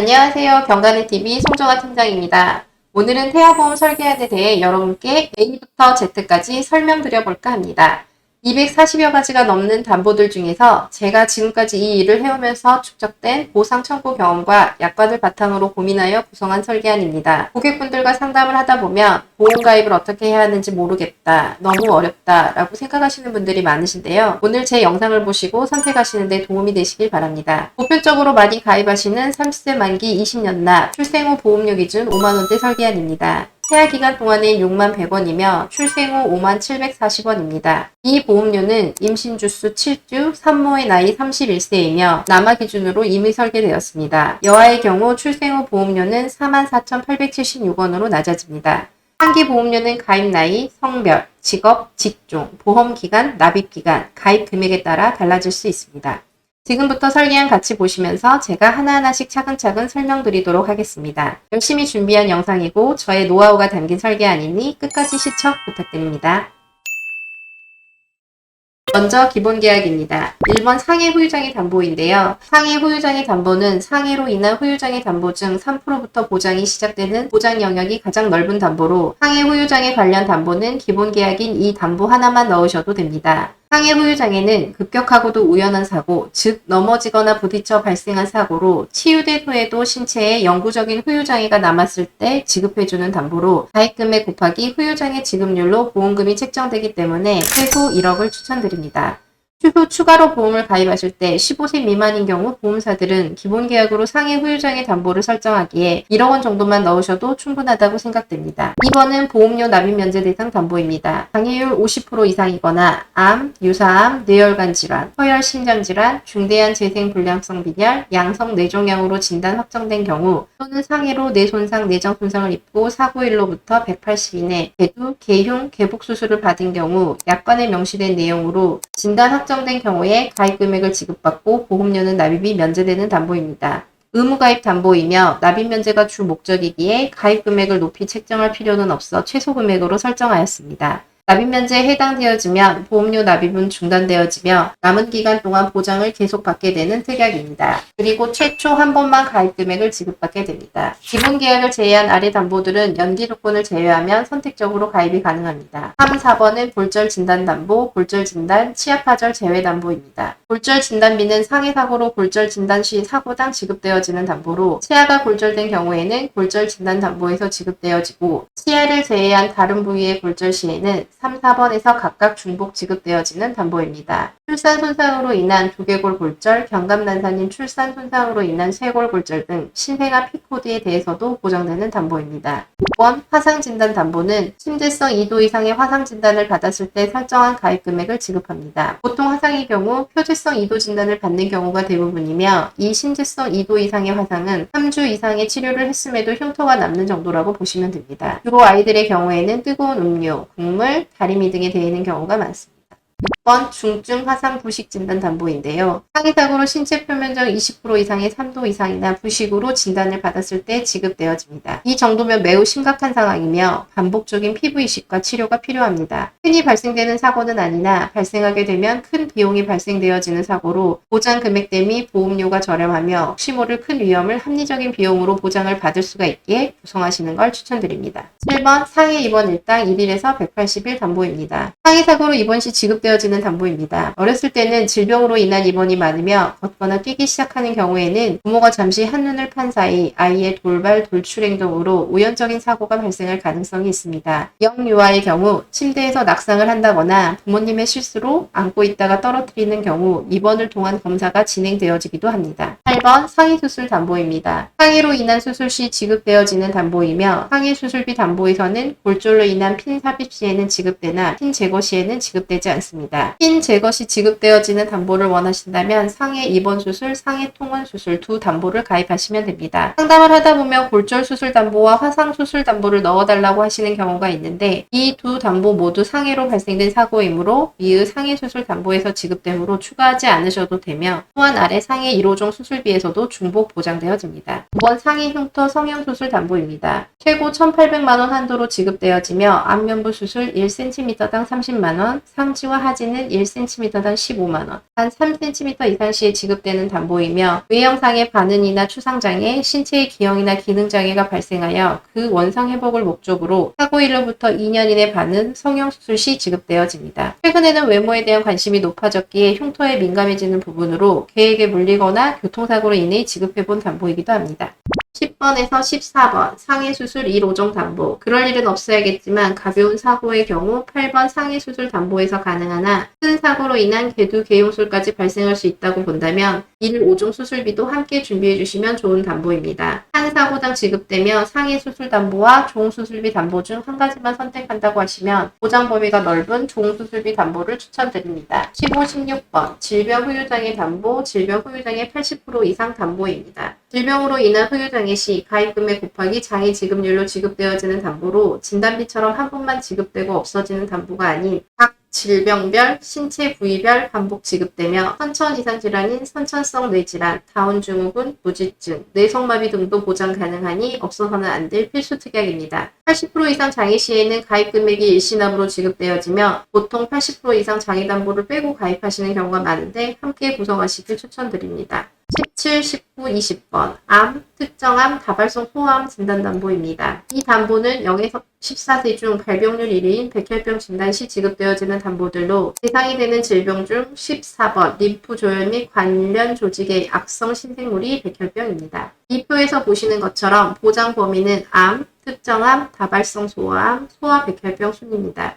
안녕하세요. 경간의TV 송정아 팀장입니다. 오늘은 태아보험 설계안에 대해 여러분께 A부터 Z까지 설명드려볼까 합니다. 240여 가지가 넘는 담보들 중에서 제가 지금까지 이 일을 해오면서 축적된 보상 청구 경험과 약관을 바탕으로 고민하여 구성한 설계안입니다. 고객분들과 상담을 하다 보면 보험 가입을 어떻게 해야 하는지 모르겠다, 너무 어렵다 라고 생각하시는 분들이 많으신데요. 오늘 제 영상을 보시고 선택하시는 데 도움이 되시길 바랍니다. 보편적으로 많이 가입하시는 30세 만기 20년 납, 출생 후 보험료 기준 5만원대 설계안입니다. 태아 기간 동안은 6만 100원이며 출생 후 5만 740원입니다. 이 보험료는 임신 주수 7주, 산모의 나이 31세이며 남아 기준으로 임의 설계되었습니다. 여아의 경우 출생 후 보험료는 44,876원으로 낮아집니다. 한기 보험료는 가입 나이, 성별, 직업, 직종, 보험 기간, 납입 기간, 가입 금액에 따라 달라질 수 있습니다. 지금부터 설계안 같이 보시면서 제가 하나하나씩 차근차근 설명드리도록 하겠습니다. 열심히 준비한 영상이고 저의 노하우가 담긴 설계안이니 끝까지 시청 부탁드립니다. 먼저 기본계약입니다. 1번 상해 후유장애 담보인데요. 상해 후유장애 담보는 상해로 인한 후유장애 담보 중 3%부터 보장이 시작되는 보장 영역이 가장 넓은 담보로 상해 후유장애 관련 담보는 기본계약인 이 담보 하나만 넣으셔도 됩니다. 상해 후유장애는 급격하고도 우연한 사고, 즉 넘어지거나 부딪혀 발생한 사고로 치유된 후에도 신체에 영구적인 후유장애가 남았을 때 지급해주는 담보로 가입금액 곱하기 후유장애 지급률로 보험금이 책정되기 때문에 최소 1억을 추천드립니다. 추후 추가로 보험을 가입하실 때 15세 미만인 경우 보험사들은 기본계약으로 상해 후유장애 담보를 설정하기에 1억 원 정도만 넣으셔도 충분하다고 생각됩니다. 2번은 보험료 납입 면제 대상 담보입니다. 장애율 50% 이상이거나 암, 유사암, 뇌혈관 질환, 허혈 심장 질환, 중대한 재생 불량성 빈혈, 양성 뇌종양으로 진단 확정된 경우 또는 상해로 뇌 손상, 내장 손상을 입고 사고일로부터 180 이내 개두, 개흉, 개복 수술을 받은 경우 약관에 명시된 내용으로 진단 확정된 경우에 가입금액을 지급받고 보험료는 납입이 면제되는 담보입니다. 의무가입 담보이며 납입 면제가 주 목적이기에 가입금액을 높이 책정할 필요는 없어 최소 금액으로 설정하였습니다. 납입 면제에 해당되어지면 보험료 납입은 중단되어지며 남은 기간 동안 보장을 계속 받게 되는 특약입니다. 그리고 최초 한 번만 가입 금액을 지급받게 됩니다. 기본 계약을 제외한 아래 담보들은 연기 조건을 제외하면 선택적으로 가입이 가능합니다. 3, 4번은 골절 진단 담보, 골절 진단, 치아 파절 제외 담보입니다. 골절 진단비는 상해 사고로 골절 진단 시 사고당 지급되어지는 담보로 치아가 골절된 경우에는 골절 진단 담보에서 지급되어지고 치아를 제외한 다른 부위의 골절 시에는 3, 4번에서 각각 중복 지급되어지는 담보입니다. 출산 손상으로 인한 두개골 골절, 경감난산인 출산 손상으로 인한 쇄골 골절 등 신생아 P코드에 대해서도 보장되는 담보입니다. 6번 화상진단 담보는 심재성 2도 이상의 화상진단을 받았을 때 설정한 가입금액을 지급합니다. 보통 화상의 경우 표재성 2도 진단을 받는 경우가 대부분이며 이 심재성 2도 이상의 화상은 3주 이상의 치료를 했음에도 흉터가 남는 정도라고 보시면 됩니다. 주로 아이들의 경우에는 뜨거운 음료, 국물, 다리미 등에 대이는 경우가 많습니다. 6번 중증 화상 부식 진단 담보인데요. 상해 사고로 신체 표면적 20% 이상의 3도 이상이나 부식으로 진단을 받았을 때 지급되어집니다. 이 정도면 매우 심각한 상황이며 반복적인 피부 이식과 치료가 필요합니다. 흔히 발생되는 사고는 아니나 발생하게 되면 큰 비용이 발생되어지는 사고로 보장 금액 대비 보험료가 저렴하며 혹시 모를 큰 위험을 합리적인 비용으로 보장을 받을 수가 있기에 구성하시는 걸 추천드립니다. 7번 상해 입원 일당 1일에서 180일 담보입니다. 상해 사고로 입원 시 지급되어지는 담보입니다. 어렸을 때는 질병으로 인한 입원이 많으며 걷거나 뛰기 시작하는 경우에는 부모가 잠시 한눈을 판 사이 아이의 돌발, 돌출 행동으로 우연적인 사고가 발생할 가능성이 있습니다. 영유아의 경우 침대에서 낙상을 한다거나 부모님의 실수로 안고 있다가 떨어뜨리는 경우 입원을 통한 검사가 진행되어지기도 합니다. 8번 상해수술 담보입니다. 상해로 인한 수술 시 지급되어지는 담보이며 상해 수술비 담보에서는 골절로 인한 핀 삽입 시에는 지급되나 핀 제거 시에는 지급되지 않습니다. 핀 제거 시 지급되어지는 담보를 원하신다면 상해 입원 수술, 상해 통원 수술 두 담보를 가입하시면 됩니다. 상담을 하다 보면 골절 수술 담보와 화상 수술 담보를 넣어달라고 하시는 경우가 있는데 이 두 담보 모두 상해로 발생된 사고이므로 위의 상해 수술 담보에서 지급되므로 추가하지 않으셔도 되며 또한 아래 상해 1호종 수술비에서도 중복 보장되어집니다. 9번 상해 흉터 성형수술 담보입니다. 최고 1,800만원 한도로 지급되어지며 안면부 수술 1cm당 30만원, 상지와 하지는 1cm당 15만원, 단 3cm 이상 시에 지급되는 담보이며 외형상의 반응이나 추상장애, 신체의 기형이나 기능장애가 발생하여 그 원상 회복을 목적으로 사고일로부터 2년 이내 반응 성형수술 시 지급되어집니다. 최근에는 외모에 대한 관심이 높아졌기에 흉터에 민감해지는 부분으로 계획에 물리거나 교통사고로 인해 지급해본 담보이기도 합니다. 10번에서 14번 상해수술 1호종 담보. 그럴 일은 없어야겠지만 가벼운 사고의 경우 8번 상해수술 담보에서 가능하나 큰 사고로 인한 개두 개용술까지 발생할 수 있다고 본다면 1호종 수술비도 함께 준비해 주시면 좋은 담보입니다. 한 사고당 지급되며 상해수술 담보와 종수술비 담보 중 한 가지만 선택한다고 하시면 보장 범위가 넓은 종수술비 담보를 추천드립니다. 15, 16번 질병 후유장애 담보, 질병 후유장애 80% 이상 담보입니다. 질병으로 인한 후유장애 시 가입금액 곱하기 장애 지급률로 지급되어지는 담보로 진단비처럼 한 번만 지급되고 없어지는 담보가 아닌 각 질병별, 신체 부위별 반복 지급되며 선천 이상 질환인 선천성 뇌질환, 다운 증후군, 무지증, 뇌성마비 등도 보장 가능하니 없어서는 안 될 필수 특약입니다. 80% 이상 장애 시에는 가입 금액이 일시납으로 지급되어지며 보통 80% 이상 장애 담보를 빼고 가입하시는 경우가 많은데 함께 구성하시길 추천드립니다. 17, 19, 20번 암, 특정암, 다발성 소아암 진단담보입니다. 이 담보는 0에서 14세 중 발병률 1위인 백혈병 진단 시 지급되어지는 담보들로 대상이 되는 질병 중 14번 림프 조혈 및 관련 조직의 악성 신생물이 백혈병입니다. 이 표에서 보시는 것처럼 보장 범위는 암, 특정암, 다발성 소아암, 소아 백혈병 순입니다.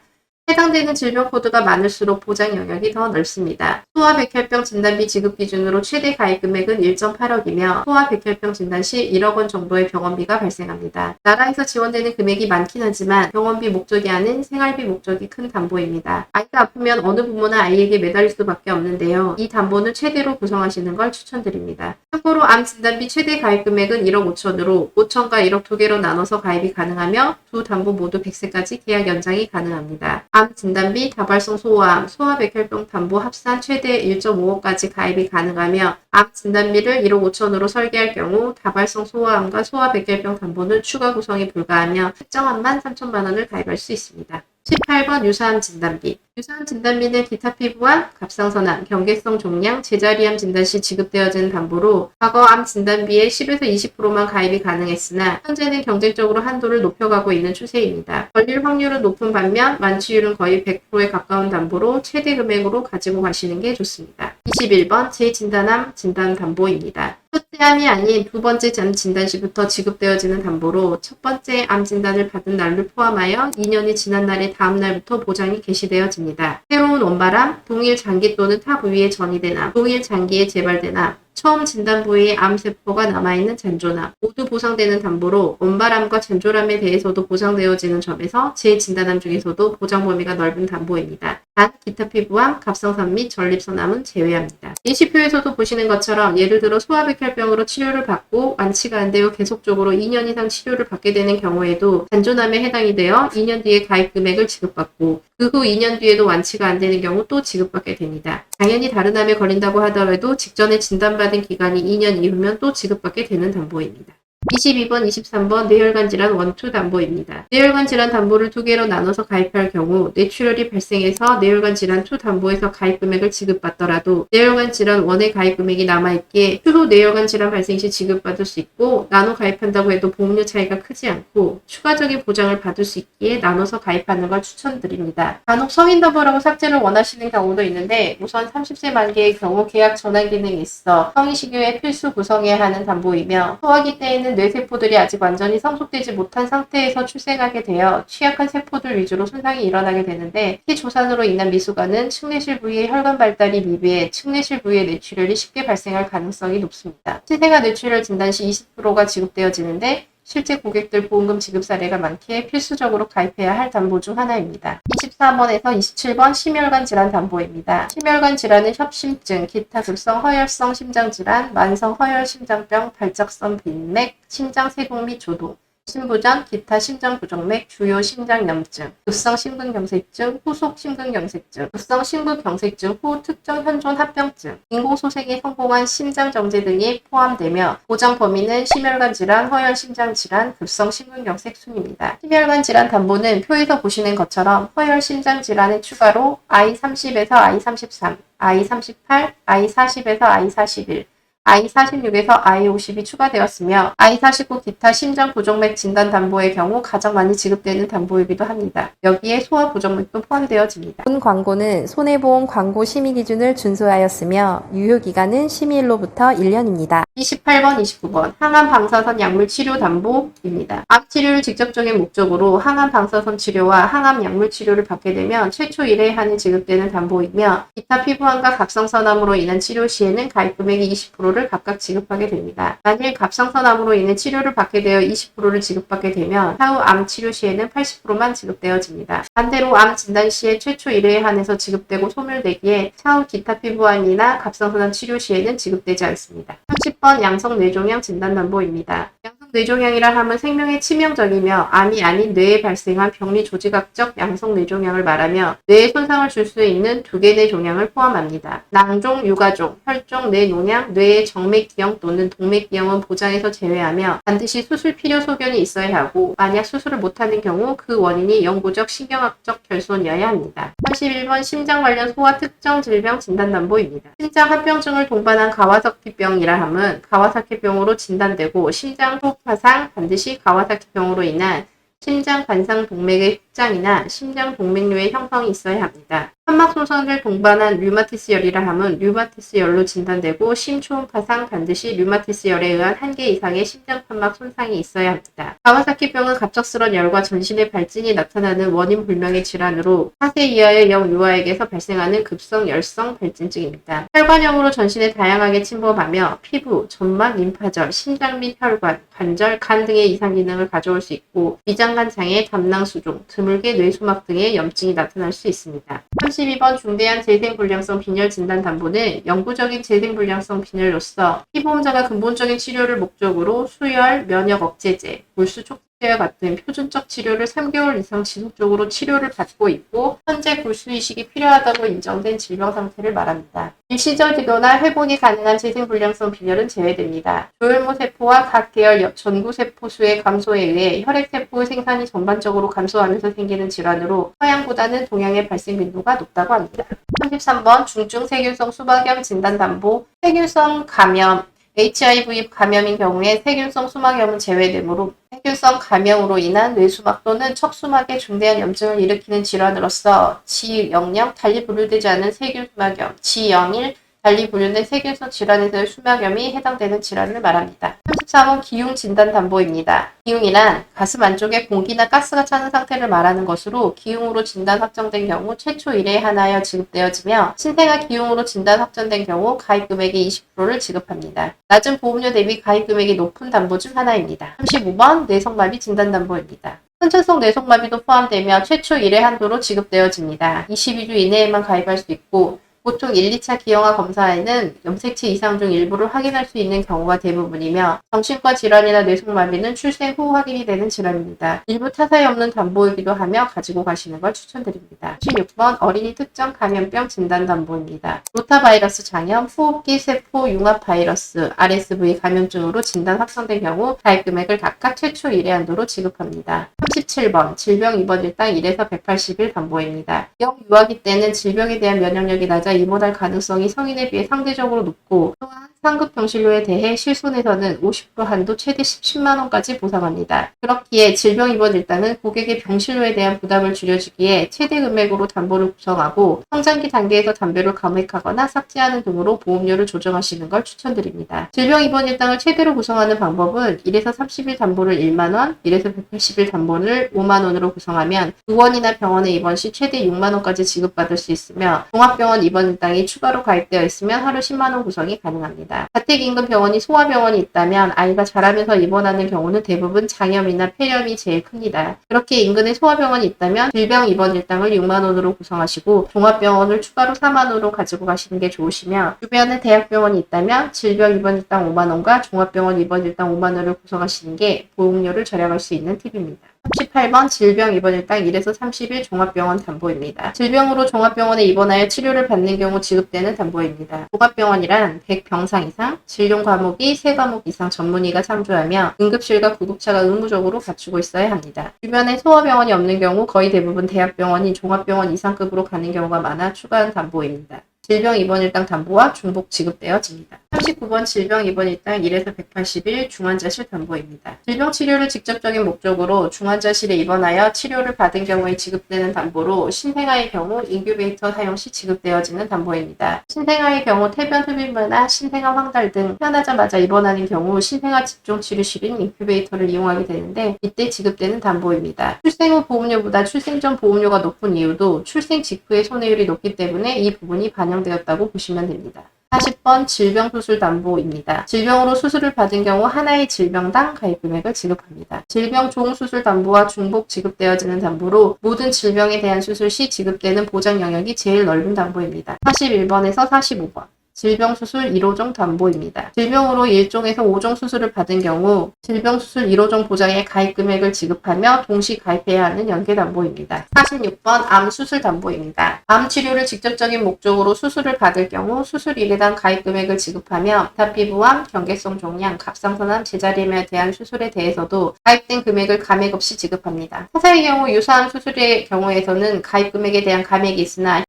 해당되는 질병 코드가 많을수록 보장 영역이 더 넓습니다. 소아 백혈병 진단비 지급 기준으로 최대 가입 금액은 1.8억이며 소아 백혈병 진단 시 1억 원 정도의 병원비가 발생합니다. 나라에서 지원되는 금액이 많긴 하지만 병원비 목적이 아닌 생활비 목적이 큰 담보입니다. 아이가 아프면 어느 부모나 아이에게 매달릴 수밖에 없는데요. 이 담보는 최대로 구성하시는 걸 추천드립니다. 참고로 암 진단비 최대 가입 금액은 1억 5천으로 5천과 1억 두 개로 나눠서 가입이 가능하며 두 담보 모두 100세까지 계약 연장이 가능합니다. 암 진단비, 다발성 소아암, 소아백혈병 담보 합산 최대 1.5억까지 가입이 가능하며 암 진단비를 1억 5천으로 설계할 경우 다발성 소아암과 소아백혈병 담보는 추가 구성이 불가하며 특정암만 3천만 원을 가입할 수 있습니다. 18번 유사암 진단비. 유사암 진단비는 기타 피부암, 갑상선암, 경계성 종양, 제자리암 진단 시 지급되어지는 담보로 과거 암 진단비의 10에서 20%만 가입이 가능했으나 현재는 경쟁적으로 한도를 높여가고 있는 추세입니다. 걸릴 확률은 높은 반면 완치율은 거의 100%에 가까운 담보로 최대 금액으로 가지고 가시는 게 좋습니다. 21번 재진단암 진단 담보입니다. 첫째 암이 아닌 두 번째 암 진단 시부터 지급되어지는 담보로 첫 번째 암 진단을 받은 날을 포함하여 2년이 지난 날의 다음 날부터 보장이 개시되어집니다. 새로운 원발암, 동일 장기 또는 타 부위에 전이된 암, 동일 장기에 재발된 암, 처음 진단 부위에 암세포가 남아있는 잔존암 모두 보상되는 담보로 원발암과 잔존암에 대해서도 보장되어지는 점에서 재진단암 중에서도 보장 범위가 넓은 담보입니다. 단 기타 피부암, 갑상선 및 전립선암은 제외합니다. 예시표에서도 보시는 것처럼 예를 들어 소아백혈병으로 치료를 받고 완치가 안 되어 계속적으로 2년 이상 치료를 받게 되는 경우에도 잔존암에 해당이 되어 2년 뒤에 가입 금액을 지급받고 그 후 2년 뒤에도 완치가 안 되는 경우 또 지급받게 됩니다. 당연히 다른 암에 걸린다고 하더라도 직전에 진단받은 기간이 2년 이후면 또 지급받게 되는 담보입니다. 22번, 23번 뇌혈관 질환 1, 2 담보입니다. 뇌혈관 질환 담보를 두 개로 나눠서 가입할 경우 뇌출혈이 발생해서 뇌혈관 질환 2 담보에서 가입 금액을 지급받더라도 뇌혈관 질환 1의 가입 금액이 남아있기에 추후 뇌혈관 질환 발생 시 지급받을 수 있고 나눠 가입한다고 해도 보험료 차이가 크지 않고 추가적인 보장을 받을 수 있기에 나눠서 가입하는 걸 추천드립니다. 간혹 성인 담보라고 삭제를 원하시는 경우도 있는데 우선 30세 만기의 경우 계약 전환 기능이 있어 성인 식유에 필수 구성해야 하는 담보이며 소화기 때에는 뇌세포들이 아직 완전히 성숙되지 못한 상태에서 출생하게 되어 취약한 세포들 위주로 손상이 일어나게 되는데 피조산으로 인한 미수관은 측내실 부위의 혈관 발달이 미비해 측내실 부위의 뇌출혈이 쉽게 발생할 가능성이 높습니다. 신생아 뇌출혈 진단 시 20%가 지급되어지는데 실제 고객들 보험금 지급 사례가 많기에 필수적으로 가입해야 할 담보 중 하나입니다. 24번에서 27번 심혈관 질환 담보입니다. 심혈관 질환은 협심증, 기타 급성 허혈성 심장질환, 만성 허혈 심장병, 발작성 빈맥, 심장 세공 및 조동, 심부전, 기타 심장부종맥, 주요 심장염증, 급성 심근경색증, 후속 심근경색증, 급성 심근경색증 후 특정 현존 합병증, 인공소생에 성공한 심장정제 등이 포함되며 보장 범위는 심혈관 질환, 허혈 심장 질환, 급성 심근경색 순입니다. 심혈관 질환 담보는 표에서 보시는 것처럼 허혈 심장 질환에 추가로 I30에서 I33, I38, I40에서 I41, I46에서 I50이 추가되었으며 I49 기타 심장 부종맥 진단 담보의 경우 가장 많이 지급되는 담보이기도 합니다. 여기에 소아 부종맥도 포함되어집니다. 본 광고는 손해보험 광고 심의 기준을 준수하였으며 유효기간은 심의일로부터 1년입니다. 28번, 29번 항암 방사선 약물 치료 담보입니다. 암 치료를 직접적인 목적으로 항암 방사선 치료와 항암 약물 치료를 받게 되면 최초 1회 한이 지급되는 담보이며 기타 피부암과 갑상선암으로 인한 치료 시에는 가입 금액이 20%를 각각 지급하게 됩니다. 만일 갑상선암으로 인해 치료를 받게 되어 20%를 지급받게 되면 향후 암 치료 시에는 80%만 지급되어집니다. 반대로 암 진단 시에 최초 1회에 한해서 지급되고 소멸되기에 차후 기타 피부암이나 갑상선암 치료 시에는 지급되지 않습니다. 30번 양성 뇌종양 진단 담보입니다. 양성 뇌종양이라 함은 생명에 치명적이며 암이 아닌 뇌에 발생한 병리 조직학적 양성 뇌종양을 말하며 뇌에 손상을 줄 수 있는 두 개 뇌 종양을 포함합니다. 낭종, 유가종, 혈종, 뇌농양, 뇌의 정맥기형 또는 동맥기형은 보장에서 제외하며 반드시 수술 필요 소견이 있어야 하고 만약 수술을 못하는 경우 그 원인이 영구적 신경학적 결손이어야 합니다. 31번 심장 관련 소아 특정 질병 진단 담보입니다. 심장 합병증을 동반한 가와사키병이라 함은 가와사키병으로 진단되고 심장 초파상 반드시 가와사키병으로 인한 심장 관상 동맥의 확장이나 심장 동맥류의 형성이 있어야 합니다. 판막 손상을 동반한 류마티스열이라 함은 류마티스열로 진단되고 심초음파상 반드시 류마티스열에 의한 1개 이상의 심장 판막 손상이 있어야 합니다. 가와사키병은 갑작스런 열과 전신의 발진이 나타나는 원인 불명의 질환으로 4세 이하의 영유아에게서 발생하는 급성 열성 발진증입니다. 혈관형으로 전신에 다양하게 침범하며 피부, 점막, 림파절, 심장 및 혈관, 관절, 간 등의 이상 기능을 가져올 수 있고 위장관 장애, 담낭 수종, 드물게 뇌수막 등의 염증이 나타날 수 있습니다. 32번 중대한 재생불량성 빈혈 진단 담보는 영구적인 재생불량성 빈혈로서 피보험자가 근본적인 치료를 목적으로 수혈, 면역 억제제, 골수 촉진제와 같은 표준적 치료를 3개월 이상 지속적으로 치료를 받고 있고 현재 골수 이식이 필요하다고 인정된 질병 상태를 말합니다. 일시적이거나 회복이 가능한 재생불량성 빈혈은 제외됩니다. 조혈모 세포와 각 계열 전구세포 수의 감소에 의해 혈액세포의 생산이 전반적으로 감소하면서 생기는 질환으로 서양보다는 동양의 발생 빈도가 높다고 합니다. 33번 중증 세균성 수막염 진단 담보 세균성 감염 HIV 감염인 경우에 세균성 수막염은 제외되므로 세균성 감염으로 인한 뇌수막 또는 척수막에 중대한 염증을 일으키는 질환으로서 G00 달리 분류되지 않은 세균수막염, G01 달리 분류된 세균성 질환에서의 수막염이 해당되는 질환을 말합니다. 34번 기흉 진단 담보입니다. 기흉이란 가슴 안쪽에 공기나 가스가 차는 상태를 말하는 것으로 기흉으로 진단 확정된 경우 최초 1회에 한하여 지급되어지며 신생아 기흉으로 진단 확정된 경우 가입 금액의 20%를 지급합니다. 낮은 보험료 대비 가입 금액이 높은 담보 중 하나입니다. 35번 뇌성마비 진단 담보입니다. 선천성 뇌성마비도 포함되며 최초 1회 한도로 지급되어집니다. 22주 이내에만 가입할 수 있고 보통 1, 2차 기형아 검사에는 염색체 이상 중 일부를 확인할 수 있는 경우가 대부분이며 정신과 질환이나 뇌성마비는 출생 후 확인이 되는 질환입니다. 일부 타사에 없는 담보이기도 하며 가지고 가시는 걸 추천드립니다. 16번 어린이 특정 감염병 진단 담보입니다. 로타바이러스 장염, 호흡기 세포 융합 바이러스, RSV 감염증으로 진단 확정된 경우 가입 금액을 각각 최초 1회 한도로 지급합니다. 37번 질병 입원 일당 1에서 180일 담보입니다. 영유아기 때는 질병에 대한 면역력이 낮아 입원할 가능성이 성인에 비해 상대적으로 높고 또한 상급 병실료에 대해 실손에서는 50% 한도 최대 10만 원까지 보상합니다. 그렇기에 질병 입원 일당은 고객의 병실료에 대한 부담을 줄여주기에 최대 금액으로 담보를 구성하고 성장기 단계에서 담보를 감액하거나 삭제하는 등으로 보험료를 조정하시는 걸 추천드립니다. 질병 입원 일당을 최대로 구성하는 방법은 1에서 30일 담보를 1만 원, 1에서 180일 담보를 5만 원으로 구성하면 의원이나 병원에 입원 시 최대 6만 원까지 지급받을 수 있으며 종합병원 입원 일당이 추가로 가입되어 있으면 하루 10만 원 구성이 가능합니다. 담보입니다. 자택 인근 병원이 소아병원이 있다면 아이가 자라면서 입원하는 경우는 대부분 장염이나 폐렴이 제일 큽니다. 그렇게 인근에 소아병원이 있다면 질병 입원 일당을 6만 원으로 구성하시고 종합병원을 추가로 4만 원으로 가지고 가시는 게 좋으시며, 주변에 대학병원이 있다면 질병 입원 일당 5만 원과 종합병원 입원 일당 5만 원을 구성하시는 게 보험료를 절약할 수 있는 팁입니다. 38번 질병 입원 일당 1에서 30일 종합병원 담보입니다. 질병으로 종합병원에 입원하여 치료를 받는 경우 지급되는 담보입니다. 종합병원이란 100병상 이상, 진료 과목이 3과목 이상 전문의가 참조하며 응급실과 구급차가 의무적으로 갖추고 있어야 합니다. 주변에 소아병원이 없는 경우 거의 대부분 대학병원인 종합병원 이상급으로 가는 경우가 많아 추가한 담보입니다. 질병 입원 일당 담보와 중복 지급되어집니다. 39번 질병 입원 일당 1에서 180일 중환자실 담보입니다. 질병 치료를 직접적인 목적으로 중환자실에 입원하여 치료를 받은 경우에 지급되는 담보로 신생아의 경우 인큐베이터 사용 시 지급되어지는 담보입니다. 신생아의 경우 태변 흡입물이나 신생아 황달 등 태어나자마자 입원하는 경우 신생아 집중 치료실인 인큐베이터를 이용하게 되는데 이때 지급되는 담보입니다. 출생 후 보험료보다 출생 전 보험료가 높은 이유도 출생 직후의 손해율이 높기 때문에 이 부분이 반영되었다고 보시면 됩니다. 40번 질병수술 담보입니다. 질병으로 수술을 받은 경우 하나의 질병당 가입 금액을 지급합니다. 질병 종수술 담보와 중복 지급되어지는 담보로 모든 질병에 대한 수술 시 지급되는 보장 영역이 제일 넓은 담보입니다. 41번에서 45번. 질병수술 1호종 담보입니다. 질병으로 1종에서 5종 수술을 받은 경우 질병수술 1호종 보장에 가입금액을 지급하며 동시 가입해야 하는 연계담보입니다. 46번 암수술 담보입니다. 암치료를 직접적인 목적으로 수술을 받을 경우 수술 1회당 가입금액을 지급하며 다피부암, 경계성 종양, 갑상선암, 제자리암에 대한 수술에 대해서도 가입된 금액을 감액 없이 지급합니다. 타사의 경우 유사암 수술의 경우에서는 가입금액에 대한 감액이 있으나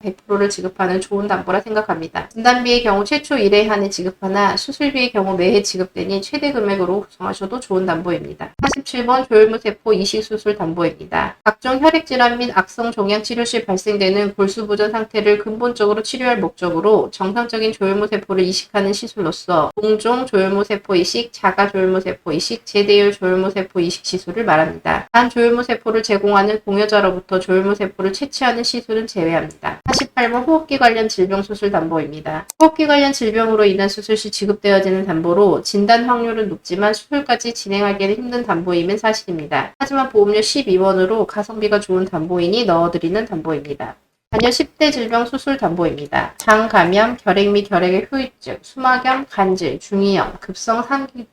100%를 지급하는 좋은 담보라 생각합니다. 진단비의 경우 최초 1회 한해 지급하나 수술비의 경우 매해 지급되니 최대 금액으로 구성하셔도 좋은 담보입니다. 47번 조혈무세포 이식수술 담보입니다. 각종 혈액질환 및 악성 종양 치료 시 발생되는 골수부전 상태를 근본적으로 치료할 목적으로 정상적인 조혈무세포를 이식하는 시술로서 동종 조혈무세포 이식, 자가 조혈무세포 이식, 제대율 조혈무세포 이식 시술을 말합니다. 단 조혈무세포를 제공하는 공여자로부터 조혈무세포를 채취하는 시술은 제외합니다. 48번 호흡기 관련 질병 수술 담보입니다. 호흡기 관련 질병으로 인한 수술 시 지급되어지는 담보로 진단 확률은 높지만 수술까지 진행하기는 힘든 담보임은 사실입니다. 하지만 보험료 12원으로 가성비가 좋은 담보이니 넣어드리는 담보입니다. 단연 10대 질병 수술 담보입니다. 장감염, 결핵 및 결핵의 후유증, 수막염, 간질, 중이염, 급성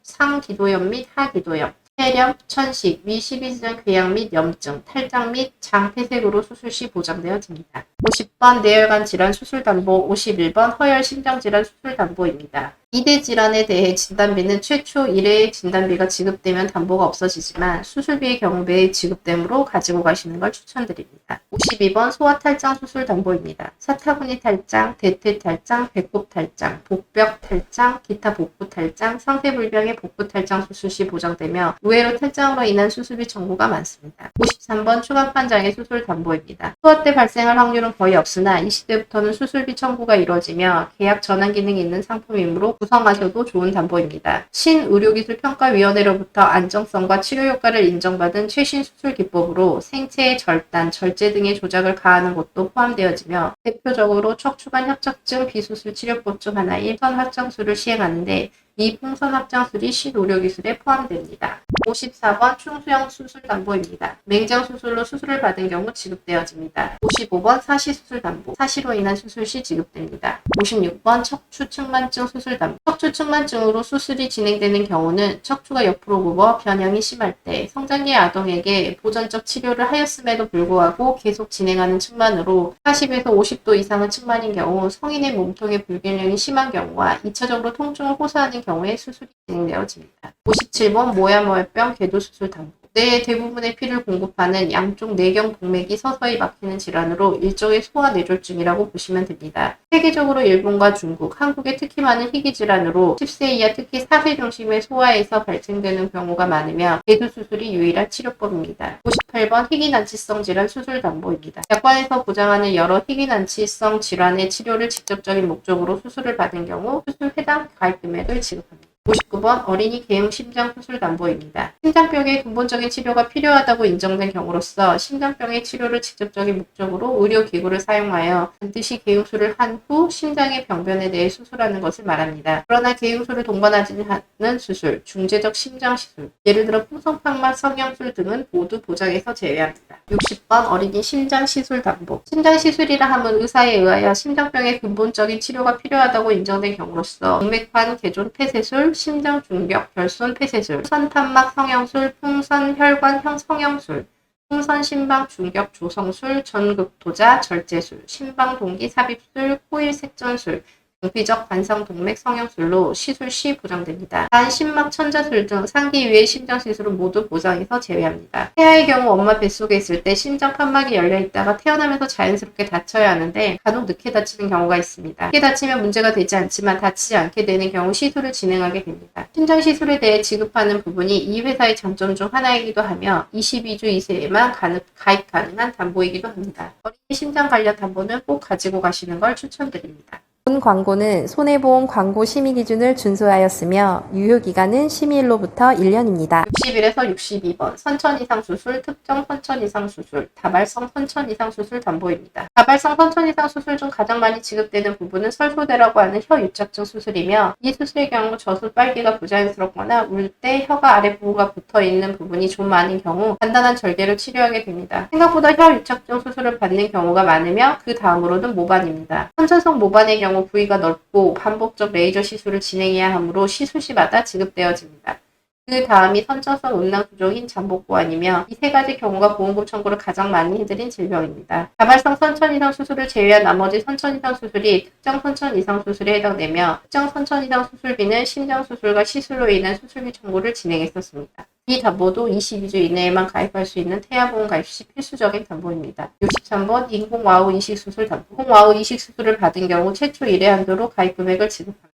상기도염 및 하기도염, 폐렴, 천식, 위12지장 궤양 및 염증, 탈장 및 장폐색으로 수술 시 보장되어집니다. 50번 뇌혈관 질환 수술 담보, 51번 허혈 심장 질환 수술 담보입니다. 2대 질환에 대해 진단비는 최초 1회의 진단비가 지급되면 담보가 없어지지만 수술비의 경우 매해 지급되므로 가지고 가시는 걸 추천드립니다. 52번 소아탈장 수술 담보입니다. 사타구니 탈장, 대퇴 탈장, 배꼽 탈장, 복벽 탈장, 기타 복부 탈장, 상세불병의 복부 탈장 수술 시 보장되며 의외로 탈장으로 인한 수술비 청구가 많습니다. 53번 추간판장의 수술 담보입니다. 소아 때 발생할 확률은 거의 없으나 20대부터는 수술비 청구가 이루어지며 계약 전환 기능이 있는 상품이므로 구성하셔도 좋은 담보입니다. 신의료기술평가위원회로부터 안정성과 치료 효과를 인정받은 최신 수술 기법으로 생체의 절단, 절제 등의 조작을 가하는 것도 포함되어지며 대표적으로 척추관 협착증 비수술 치료법 중 하나인 풍선합장술을 시행하는데 이 풍선합장술이 신의료기술에 포함됩니다. 54번 충수형 수술 담보입니다. 맹장 수술로 수술을 받은 경우 지급되어집니다. 55번 사시수술 담보, 사시로 인한 수술 시 지급됩니다. 56번 척추측만증 수술 담보, 척추측만증으로 수술이 진행되는 경우는 척추가 옆으로 굽어 변형이 심할 때 성장기 아동에게 보전적 치료를 하였음에도 불구하고 계속 진행하는 측만으로 40에서 50도 이상의 측만인 경우 성인의 몸통의 불균형이 심한 경우와 2차적으로 통증을 호소하는 경우에 수술이 진행되어집니다. 57번 모야모야병 궤도수술 담보, 뇌의 대부분의 피를 공급하는 양쪽 뇌경 동맥이 서서히 막히는 질환으로 일종의 소아뇌졸중이라고 보시면 됩니다. 세계적으로 일본과 중국, 한국에 특히 많은 희귀 질환으로 10세 이하 특히 4세 중심의 소아에서 발생되는 경우가 많으며 궤도수술이 유일한 치료법입니다. 58번 희귀난치성 질환 수술 담보입니다. 약관에서 보장하는 여러 희귀난치성 질환의 치료를 직접적인 목적으로 수술을 받은 경우 수술 해당 가입 금액을 지급합니다. 59번 어린이 개응 심장수술 담보입니다. 심장병의 근본적인 치료가 필요하다고 인정된 경우로서 심장병의 치료를 직접적인 목적으로 의료기구를 사용하여 반드시 개응술을 한 후 심장의 병변에 대해 수술하는 것을 말합니다. 그러나 개응술을 동반하지 않는 수술, 중재적 심장시술, 예를 들어 풍선팍막 성형술 등은 모두 보장에서 제외합니다. 60번 어린이 심장시술 담보. 심장시술이라 함은 의사에 의하여 심장병의 근본적인 치료가 필요하다고 인정된 경우로서 동맥환 개존 폐쇄술, 심장 중벽 결손 폐쇄술, 풍선 판막 성형술, 풍선 혈관 성형술, 풍선 심방 중격 조성술, 전극도자 절제술, 심방 동기 삽입술, 코일 색전술, 정피적 관상 동맥 성형술로 시술 시 보장됩니다. 단 심막 천자술 등 상기 이외의 심장시술은 모두 보장에서 제외합니다. 태아의 경우 엄마 뱃속에 있을 때 심장 판막이 열려 있다가 태어나면서 자연스럽게 닫혀야 하는데 간혹 늦게 닫히는 경우가 있습니다. 늦게 닫히면 문제가 되지 않지만 닫히지 않게 되는 경우 시술을 진행하게 됩니다. 심장시술에 대해 지급하는 부분이 이 회사의 장점 중 하나이기도 하며 22주 이세에만 가입 가능한 담보이기도 합니다. 어린이 심장 관련 담보는 꼭 가지고 가시는 걸 추천드립니다. 본 광고는 손해보험 광고 심의 기준을 준수하였으며 유효기간은 심의일로부터 1년입니다. 60일에서 62번 선천 이상 수술, 특정 선천 이상 수술, 다발성 선천 이상 수술 담보입니다. 다발성 선천 이상 수술 중 가장 많이 지급되는 부분은 설소대라고 하는 혀 유착증 수술이며 이 수술의 경우 저수 빨기가 부자연스럽거나 울 때 혀가 아랫부분과 붙어있는 부분이 좀 많은 경우 간단한 절개로 치료하게 됩니다. 생각보다 혀 유착증 수술을 받는 경우가 많으며 그 다음으로는 모반입니다. 선천성 모반의 경우 부위가 넓고 반복적 레이저 시술을 진행해야 하므로 시술 시마다 지급되어집니다. 그 다음이 선천성 음낭 부종인 잠복고환이며 이 세 가지 경우가 보험금 청구를 가장 많이 해드린 질병입니다. 다발성 선천 이상 수술을 제외한 나머지 선천 이상 수술이 특정 선천 이상 수술에 해당되며 특정 선천 이상 수술비는 심장 수술과 시술로 인한 수술비 청구를 진행했었습니다. 이 담보도 22주 이내에만 가입할 수 있는 태아보험 가입 시 필수적인 담보입니다. 63번 인공와우 이식수술 담보. 인공와우 이식수술을 받은 경우 최초 1회 한도로 가입 금액을 지급합니다.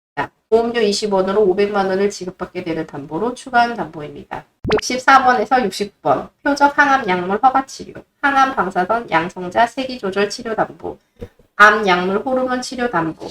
보험료 20원으로 500만 원을 지급받게 되는 담보로 추가한 담보입니다. 64번에서 69번 표적 항암 약물 허가 치료, 항암 방사선 양성자 세기 조절 치료 담보, 암 약물 호르몬 치료 담보.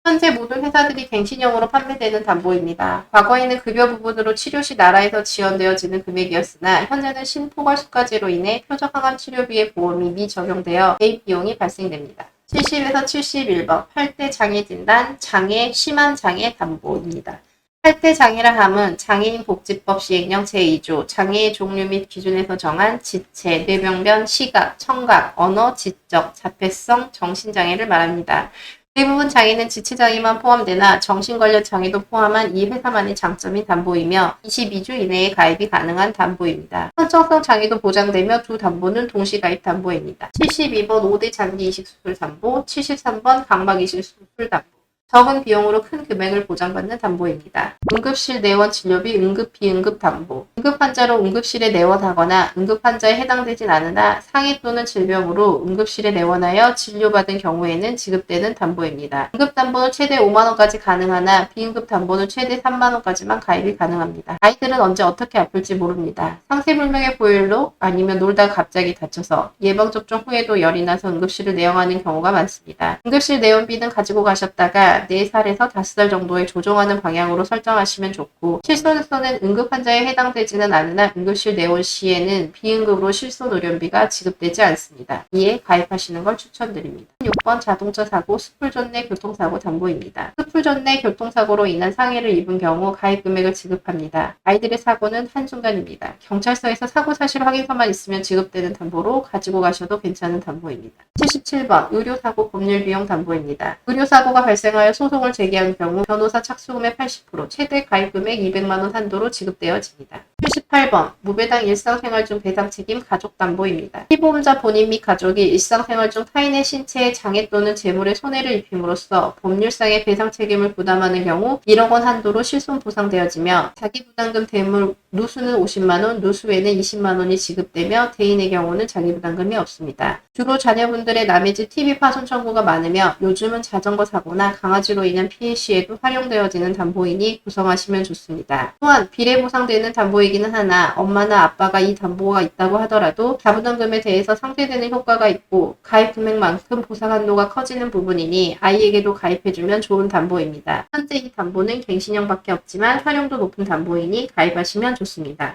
현재 모든 회사들이 갱신형으로 판매되는 담보입니다. 과거에는 급여 부분으로 치료 시 나라에서 지원되어지는 금액이었으나 현재는 신포괄수까지로 인해 표적 항암 치료비의 보험이 미적용되어 개입 비용이 발생됩니다. 70에서 71번 8대 장애 진단, 장애, 심한 장애 담보입니다. 8대 장애라 함은 장애인복지법 시행령 제2조 장애의 종류 및 기준에서 정한 지체, 뇌병변, 시각, 청각, 언어, 지적, 자폐성, 정신장애를 말합니다. 대부분 장애는 지체장애만 포함되나 정신관련 장애도 포함한 이 회사만의 장점인 담보이며 22주 이내에 가입이 가능한 담보입니다. 선천성 장애도 보장되며 두 담보는 동시가입 담보입니다. 72번 5대 장기 이식 수술 담보, 73번 각막 이식 수술 담보. 적은 비용으로 큰 금액을 보장받는 담보입니다. 응급실 내원 진료비 응급 비응급 담보. 응급 환자로 응급실에 내원하거나 응급 환자에 해당되진 않으나 상해 또는 질병으로 응급실에 내원하여 진료받은 경우에는 지급되는 담보입니다. 응급 담보는 최대 5만 원까지 가능하나 비응급 담보는 최대 3만 원까지만 가입이 가능합니다. 아이들은 언제 어떻게 아플지 모릅니다. 상세불명의 고열로 아니면 놀다가 갑자기 다쳐서 예방접종 후에도 열이 나서 응급실을 내원하는 경우가 많습니다. 응급실 내원비는 가지고 가셨다가 4살에서 5살 정도에 조정하는 방향으로 설정하시면 좋고 실손에서는 응급 환자에 해당되지는 않으나 응급실 내원 시에는 비응급으로 실손 의료비가 지급되지 않습니다. 이에 가입하시는 걸 추천드립니다. 6번 자동차 사고, 스풀전 내 교통사고 담보입니다. 스풀전 내 교통사고로 인한 상해를 입은 경우 가입 금액을 지급합니다. 아이들의 사고는 한순간입니다. 경찰서에서 사고 사실 확인서만 있으면 지급되는 담보로 가지고 가셔도 괜찮은 담보입니다. 77번 의료사고 법률비용 담보입니다. 의료사고가 발생하여 소송을 제기한 경우 변호사 착수금의 80%, 최대 가입금액 200만 원 한도로 지급되어집니다. 78번 무배당 일상생활 중 배상 책임 가족 담보입니다. 피보험자 본인 및 가족이 일상생활 중 타인의 신체에 장애 또는 재물에 손해를 입힘으로써 법률상의 배상 책임을 부담하는 경우 1억 원 한도로 실손 보상되어지며 자기부담금 대물 누수는 50만 원, 누수에는 20만 원이 지급되며 대인의 경우는 자기부담금이 없습니다. 주로 자녀분들의 남의 집 TV 파손 청구가 많으며 요즘은 자전거 사고나 강아지로 인한 피해 시에도 활용되어지는 담보이니 구성하시면 좋습니다. 또한 비례 보상되는 담보의 담보이기는 하나 엄마나 아빠가 이 담보가 있다고 하더라도 가부담금에 대해서 상쇄되는 효과가 있고 가입 금액만큼 보상 한도가 커지는 부분이니 아이에게도 가입해주면 좋은 담보입니다. 현재 이 담보는 갱신형밖에 없지만 활용도 높은 담보이니 가입하시면 좋습니다.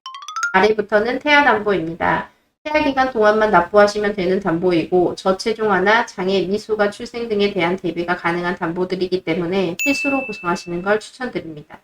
아래부터는 태아 담보입니다. 태아 기간 동안만 납부하시면 되는 담보이고 저체중아나 장애, 미숙아, 출생 등에 대한 대비가 가능한 담보들이기 때문에 필수로 구성하시는 걸 추천드립니다.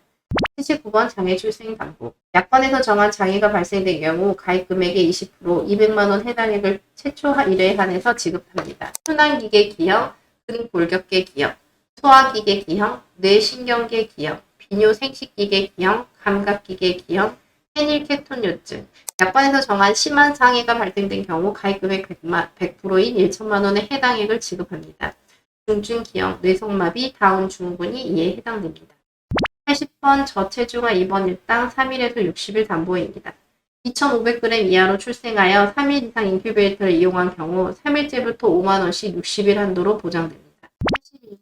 79번 장애 출생 담보. 약관에서 정한 장애가 발생된 경우 가입 금액의 20% 200만 원 해당액을 최초 1회에 한해서 지급합니다. 순환기계 기형, 근골격계 기형, 소화기계 기형, 뇌신경계 기형, 비뇨생식기계 기형, 감각기계 기형, 페닐케톤요증. 약관에서 정한 심한 장애가 발생된 경우 가입 금액 100%인 1천만 원의 해당액을 지급합니다. 중증 기형, 뇌성마비, 다운 증후군이 이에 해당됩니다. 80번 저체중아 입원 일당 3일에서 60일 담보입니다. 2,500g 이하로 출생하여 3일 이상 인큐베이터를 이용한 경우 3일째부터 5만 원씩 60일 한도로 보장됩니다.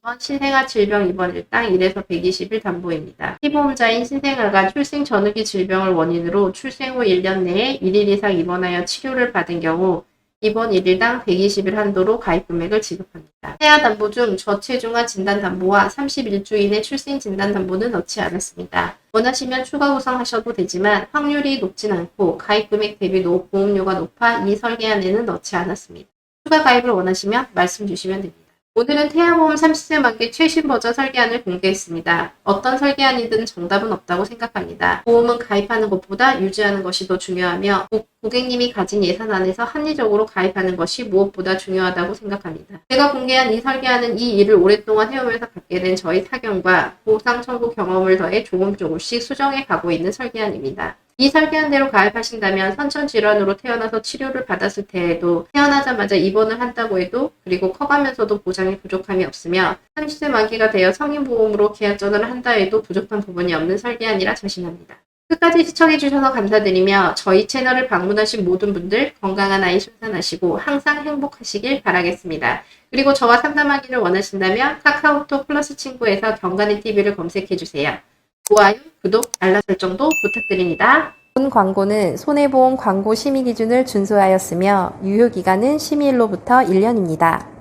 81번 신생아 질병 입원 일당 1에서 120일 담보입니다. 피보험자인 신생아가 출생 전후기 질병을 원인으로 출생 후 1년 내에 1일 이상 입원하여 치료를 받은 경우 입원 1일당 120일 한도로 가입 금액을 지급합니다. 태아 담보 중 저체중아 진단 담보와 31주 이내 출생 진단 담보는 넣지 않았습니다. 원하시면 추가 구성하셔도 되지만 확률이 높진 않고 가입 금액 대비 보험료가 높아 이 설계안에는 넣지 않았습니다. 추가 가입을 원하시면 말씀 주시면 됩니다. 오늘은 태아보험 30세 만기 최신 버전 설계안을 공개했습니다. 어떤 설계안이든 정답은 없다고 생각합니다. 보험은 가입하는 것보다 유지하는 것이 더 중요하며 고객님이 가진 예산 안에서 합리적으로 가입하는 것이 무엇보다 중요하다고 생각합니다. 제가 공개한 이 설계안은 이 일을 오랫동안 해오면서 갖게 된 저희 타견과 보상 청구 경험을 더해 조금씩 수정해 가고 있는 설계안입니다. 이 설계안대로 가입하신다면 선천질환으로 태어나서 치료를 받았을 때에도 태어나자마자 입원을 한다고 해도 그리고 커가면서도 보장에 부족함이 없으며 30세 만기가 되어 성인보험으로 계약전환을 한다 해도 부족한 부분이 없는 설계안이라 자신합니다. 끝까지 시청해주셔서 감사드리며 저희 채널을 방문하신 모든 분들 건강한 아이 순산하시고 항상 행복하시길 바라겠습니다. 그리고 저와 상담하기를 원하신다면 카카오톡 플러스 친구에서 경간의TV를 검색해주세요. 좋아요, 구독, 알람 설정도 부탁드립니다. 본 광고는 손해보험 광고 심의 기준을 준수하였으며 유효기간은 심의일로부터 1년입니다.